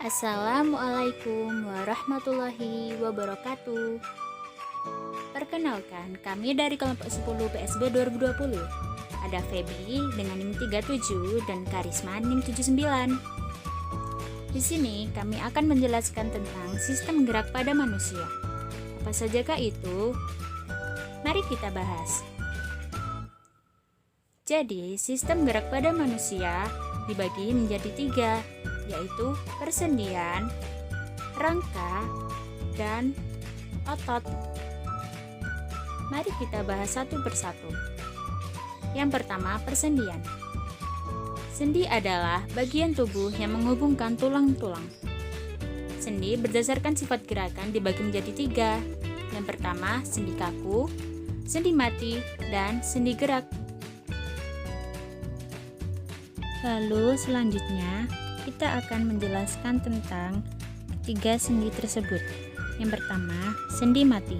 Assalamualaikum warahmatullahi wabarakatuh. Perkenalkan, kami dari kelompok 10 PSB 2020. Ada Feby dengan NIM 37 dan Karisma NIM 79. Di sini kami akan menjelaskan tentang sistem gerak pada manusia. Apa sajakah itu? Mari kita bahas. Jadi, sistem gerak pada manusia dibagi menjadi 3, yaitu persendian, rangka, dan otot. Mari kita bahas satu persatu. Yang pertama, persendian. Sendi adalah bagian tubuh yang menghubungkan tulang-tulang. Sendi berdasarkan sifat gerakan dibagi menjadi 3. Yang pertama, sendi kaku, sendi mati, dan sendi gerak. Lalu selanjutnya kita akan menjelaskan tentang ketiga sendi tersebut. Yang pertama, sendi mati.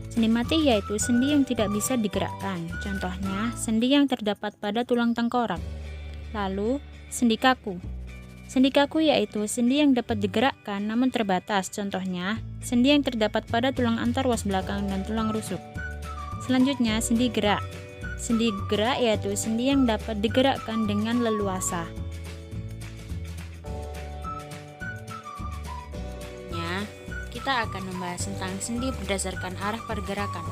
Sendi mati yaitu sendi yang tidak bisa digerakkan. Contohnya, sendi yang terdapat pada tulang tengkorak. Lalu, sendi kaku. Sendi kaku yaitu sendi yang dapat digerakkan namun terbatas. Contohnya, sendi yang terdapat pada tulang antarwas belakang dan tulang rusuk. Selanjutnya, sendi gerak. Sendi gerak yaitu sendi yang dapat digerakkan dengan leluasa. Kita akan membahas tentang sendi berdasarkan arah pergerakan.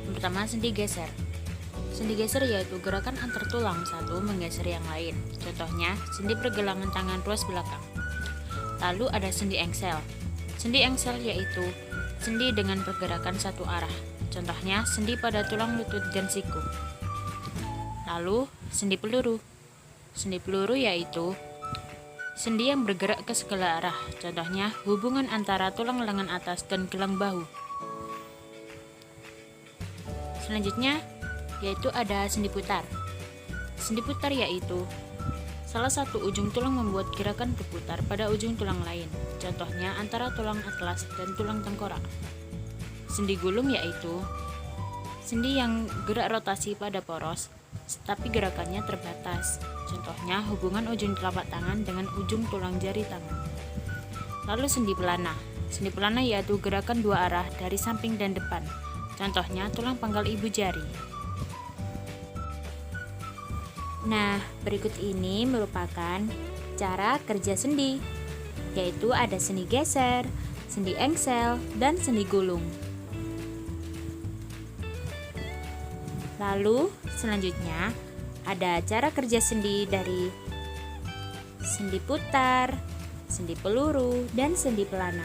Yang pertama, sendi geser. Sendi geser yaitu gerakan antar tulang satu menggeser yang lain. Contohnya, sendi pergelangan tangan ruas belakang. Lalu ada sendi engsel. Sendi engsel yaitu sendi dengan pergerakan satu arah. Contohnya, sendi pada tulang lutut dan siku. Lalu, sendi peluru. Sendi peluru yaitu sendi yang bergerak ke segala arah. Contohnya, hubungan antara tulang lengan atas dan gelang bahu. Selanjutnya, yaitu ada sendi putar. Sendi putar yaitu salah satu ujung tulang membuat gerakan berputar pada ujung tulang lain. Contohnya, antara tulang atlas dan tulang tengkorak. Sendi gulung yaitu sendi yang gerak rotasi pada poros, tapi gerakannya terbatas. Contohnya, hubungan ujung telapak tangan dengan ujung tulang jari tangan. Lalu sendi pelana. Sendi pelana yaitu gerakan dua arah dari samping dan depan. Contohnya, tulang pangkal ibu jari. Nah, berikut ini merupakan cara kerja sendi, yaitu ada sendi geser, sendi engsel, dan sendi gulung. Lalu selanjutnya ada cara kerja sendi dari sendi putar, sendi peluru, dan sendi pelana.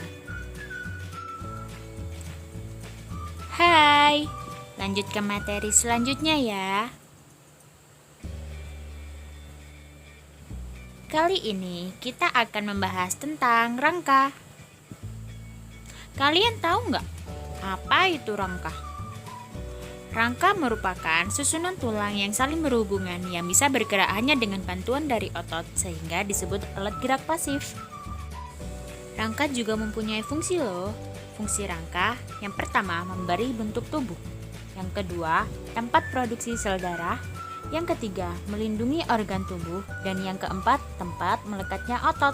Hai, lanjut ke materi selanjutnya ya. Kali ini kita akan membahas tentang rangka. Kalian tahu nggak apa itu rangka? Rangka merupakan susunan tulang yang saling berhubungan yang bisa bergerak hanya dengan bantuan dari otot sehingga disebut alat gerak pasif. Rangka juga mempunyai fungsi loh. Fungsi rangka yang pertama memberi bentuk tubuh, yang kedua tempat produksi sel darah, yang ketiga melindungi organ tubuh, dan yang keempat tempat melekatnya otot.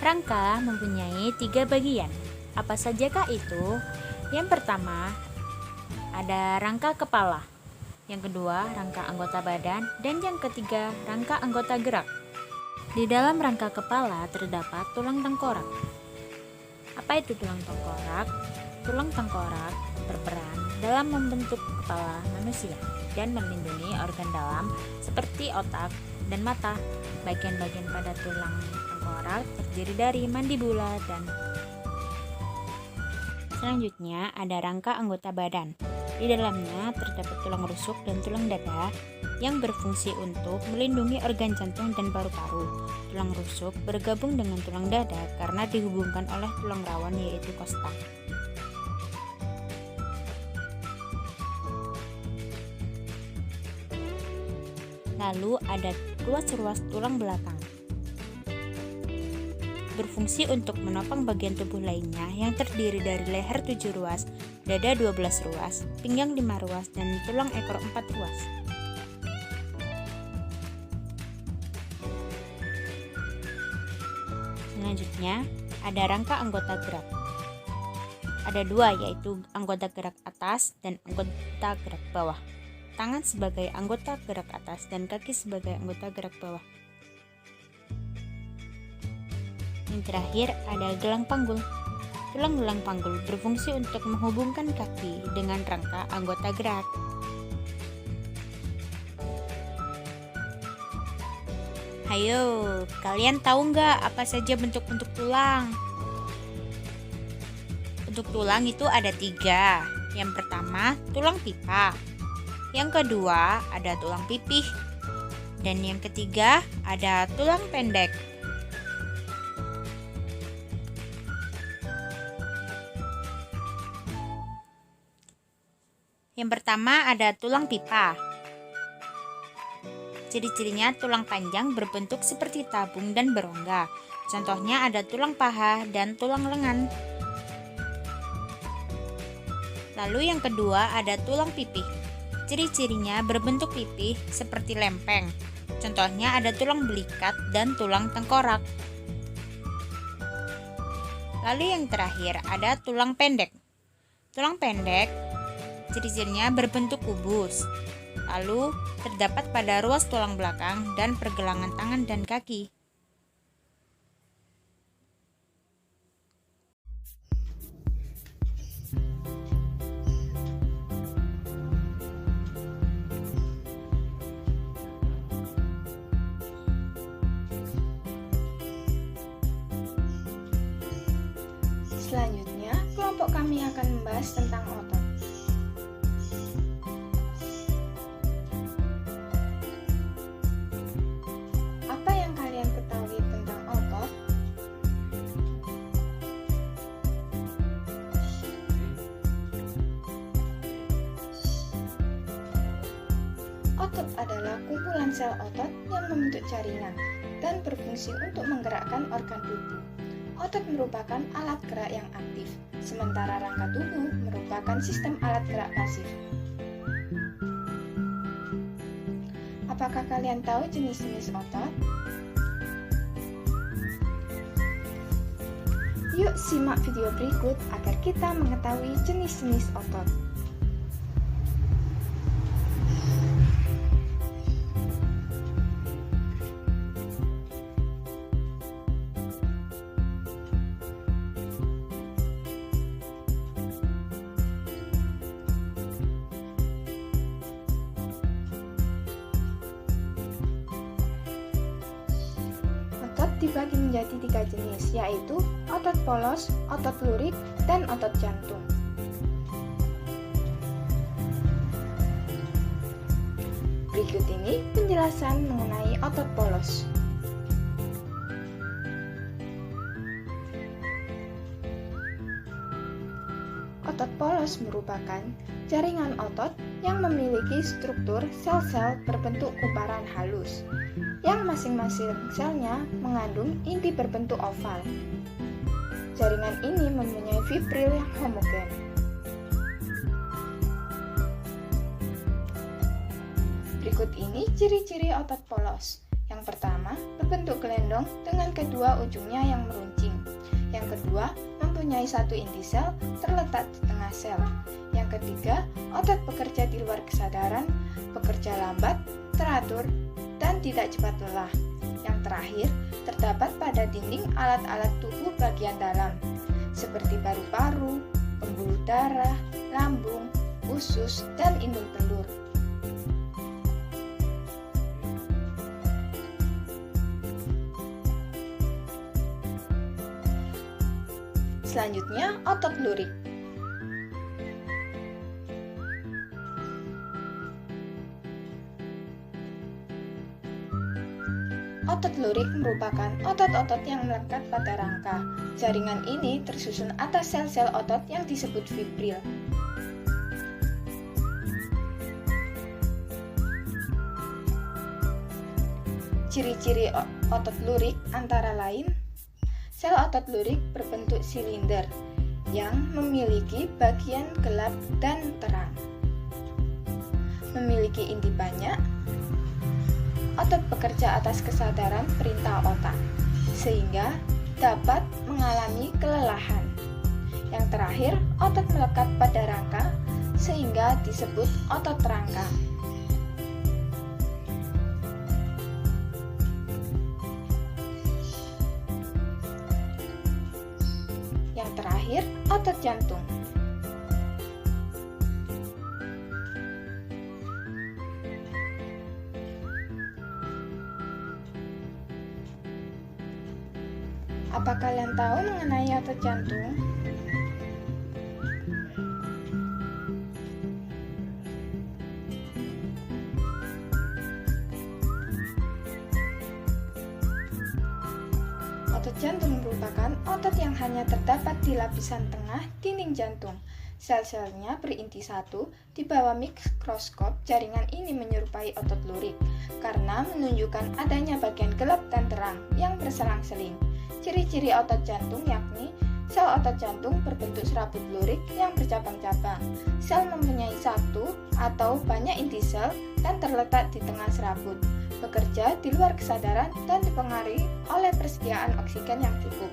Rangka mempunyai 3 bagian. Apa sajakah itu? Yang pertama, ada rangka kepala. Yang kedua, rangka anggota badan. Dan yang ketiga, rangka anggota gerak. Di dalam rangka kepala terdapat tulang tengkorak. Apa itu tulang tengkorak? Tulang tengkorak berperan dalam membentuk kepala manusia dan melindungi organ dalam seperti otak dan mata. Bagian-bagian pada tulang tengkorak terdiri dari mandibula dan selanjutnya ada rangka anggota badan. Di dalamnya terdapat tulang rusuk dan tulang dada yang berfungsi untuk melindungi organ jantung dan paru-paru. Tulang rusuk bergabung dengan tulang dada karena dihubungkan oleh tulang rawan yaitu kosta. Lalu ada ruas-ruas tulang belakang. Berfungsi untuk menopang bagian tubuh lainnya yang terdiri dari leher 7 ruas, dada 12 ruas, pinggang 5 ruas, dan tulang ekor 4 ruas. Selanjutnya, ada rangka anggota gerak. Ada dua, yaitu anggota gerak atas dan anggota gerak bawah. Tangan sebagai anggota gerak atas dan kaki sebagai anggota gerak bawah. Yang terakhir, ada gelang panggul. Tulang gelang panggul berfungsi untuk menghubungkan kaki dengan rangka anggota gerak. Hayo, kalian tahu nggak apa saja bentuk-bentuk tulang? Bentuk tulang itu ada 3. Yang pertama, tulang pipa. Yang kedua, ada tulang pipih. Dan yang ketiga, ada tulang pendek. Yang pertama ada tulang pipa. Ciri-cirinya tulang panjang berbentuk seperti tabung dan berongga. Contohnya ada tulang paha dan tulang lengan. Lalu yang kedua ada tulang pipih. Ciri-cirinya berbentuk pipih seperti lempeng. Contohnya ada tulang belikat dan tulang tengkorak. Lalu yang terakhir ada tulang pendek. Tulang pendek ciri-cirinya berbentuk kubus. Lalu terdapat pada ruas tulang belakang dan pergelangan tangan dan kaki. Selanjutnya, kelompok kami akan membahas tentang otot. Apa yang kalian ketahui tentang otot? Otot adalah kumpulan sel otot yang membentuk jaringan dan berfungsi untuk menggerakkan organ tubuh. Otot merupakan alat gerak yang aktif, sementara rangka tubuh merupakan sistem alat gerak pasif. Apakah kalian tahu jenis-jenis otot? Yuk simak video berikut agar kita mengetahui jenis-jenis otot. Otot dibagi menjadi 3 jenis, yaitu otot polos, otot lurik, dan otot jantung. Berikut ini penjelasan mengenai otot polos. Otot polos merupakan jaringan otot yang memiliki struktur sel-sel berbentuk kumparan halus, yang masing-masing selnya mengandung inti berbentuk oval. Jaringan ini mempunyai fibril yang homogen. Berikut ini ciri-ciri otot polos. Yang pertama, berbentuk gelendong dengan kedua ujungnya yang meruncing. Yang kedua, mempunyai satu inti sel terletak di tengah sel. Yang ketiga, otot bekerja di luar kesadaran, bekerja lambat, teratur, dan tidak cepat lelah. Yang terakhir, terdapat pada dinding alat-alat tubuh bagian dalam, seperti paru-paru, pembuluh darah, lambung, usus, dan indung telur. Selanjutnya, otot lurik. Otot lurik merupakan otot-otot yang melekat pada rangka. Jaringan ini tersusun atas sel-sel otot yang disebut fibril. Ciri-ciri otot lurik antara lain: sel otot lurik berbentuk silinder yang memiliki bagian gelap dan terang, memiliki inti banyak. Otot bekerja atas kesadaran perintah otak, sehingga dapat mengalami kelelahan. Yang terakhir, otot melekat pada rangka sehingga disebut otot rangka. Yang terakhir, otot jantung. Apa kalian tahu mengenai otot jantung? Otot jantung merupakan otot yang hanya terdapat di lapisan tengah dinding jantung. Sel-selnya berinti satu. Di bawah mikroskop, jaringan ini menyerupai otot lurik karena menunjukkan adanya bagian gelap dan terang yang berselang-seling. Ciri-ciri otot jantung yakni sel otot jantung berbentuk serabut lurik yang bercabang-cabang. Sel mempunyai satu atau banyak inti sel dan terletak di tengah serabut. Bekerja di luar kesadaran dan dipengaruhi oleh persediaan oksigen yang cukup.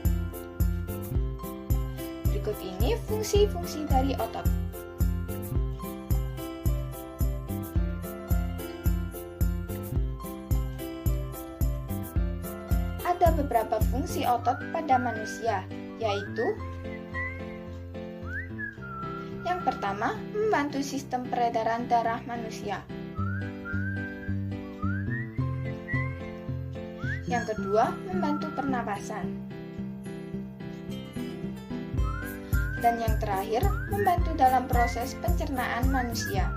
Berikut ini fungsi-fungsi dari otot. Ada beberapa fungsi otot pada manusia, yaitu yang pertama, membantu sistem peredaran darah manusia. Yang kedua, membantu pernapasan. Dan yang terakhir, membantu dalam proses pencernaan manusia.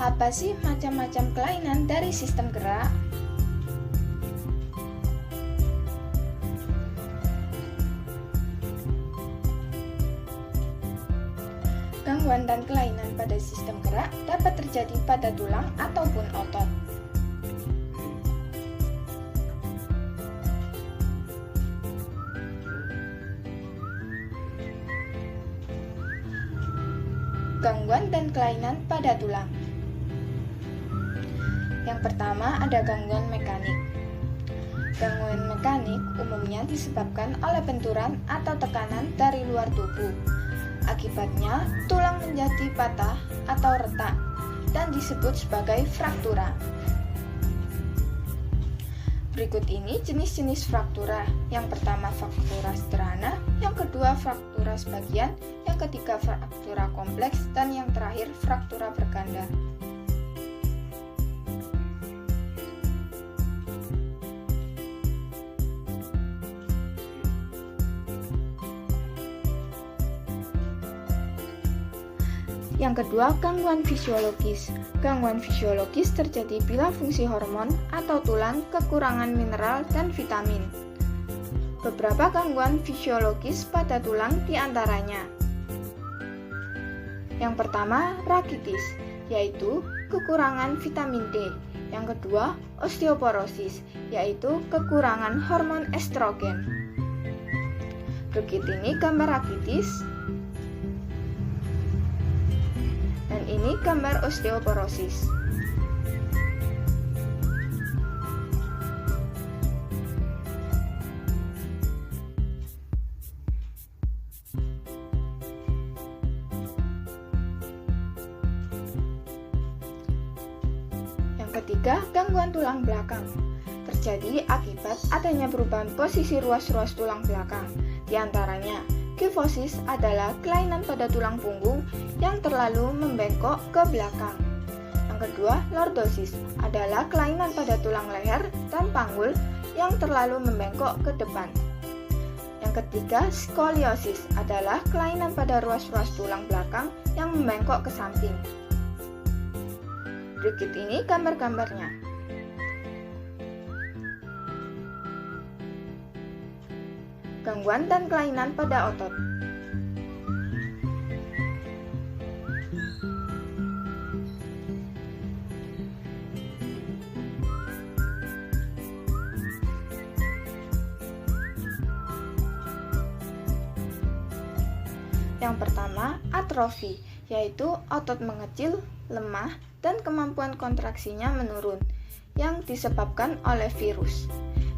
Apa sih macam-macam kelainan dari sistem gerak? Gangguan dan kelainan pada sistem gerak dapat terjadi pada tulang ataupun otot. Gangguan dan kelainan pada tulang. Yang pertama ada gangguan mekanik. Gangguan mekanik umumnya disebabkan oleh benturan atau tekanan dari luar tubuh. Akibatnya, tulang menjadi patah atau retak dan disebut sebagai fraktura. Berikut ini jenis-jenis fraktura. Yang pertama fraktura sederhana, yang kedua fraktura sebagian, yang ketiga fraktura kompleks, dan yang terakhir fraktura berganda. Yang kedua, gangguan fisiologis. Gangguan fisiologis terjadi bila fungsi hormon atau tulang kekurangan mineral dan vitamin. Beberapa gangguan fisiologis pada tulang diantaranya. Yang pertama, rakitis, yaitu kekurangan vitamin D. Yang kedua, osteoporosis, yaitu kekurangan hormon estrogen. Berikut ini gambar rakitis. Dan ini gambar osteoporosis. Yang ketiga, gangguan tulang belakang. Terjadi akibat adanya perubahan posisi ruas-ruas tulang belakang. Di antaranya, kifosis adalah kelainan pada tulang punggung yang terlalu membengkok ke belakang. Yang kedua, lordosis adalah kelainan pada tulang leher dan panggul yang terlalu membengkok ke depan. Yang ketiga, skoliosis adalah kelainan pada ruas-ruas tulang belakang yang membengkok ke samping. Berikut ini gambar-gambarnya. Gangguan dan kelainan pada otot. Yang pertama, atrofi, yaitu otot mengecil, lemah, dan kemampuan kontraksinya menurun, yang disebabkan oleh virus.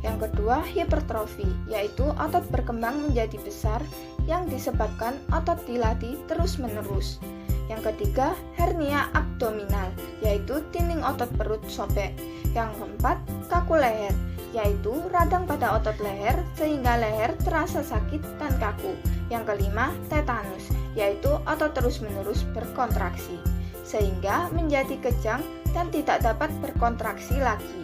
Yang kedua, hipertrofi, yaitu otot berkembang menjadi besar yang disebabkan otot dilatih terus-menerus. Yang ketiga, hernia abdominal, yaitu dinding otot perut sobek. Yang keempat, kaku leher, yaitu radang pada otot leher sehingga leher terasa sakit dan kaku. Yang kelima, tetanus, yaitu otot terus-menerus berkontraksi, sehingga menjadi kejang dan tidak dapat berkontraksi lagi.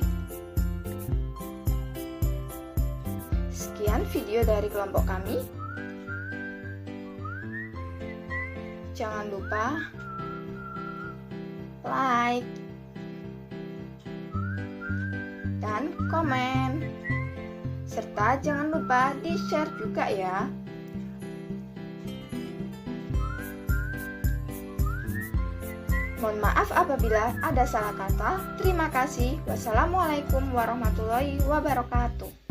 Sekian video dari kelompok kami. Jangan lupa like dan komen, serta jangan lupa di-share juga ya. Mohon maaf apabila ada salah kata. Terima kasih. Wassalamualaikum warahmatullahi wabarakatuh.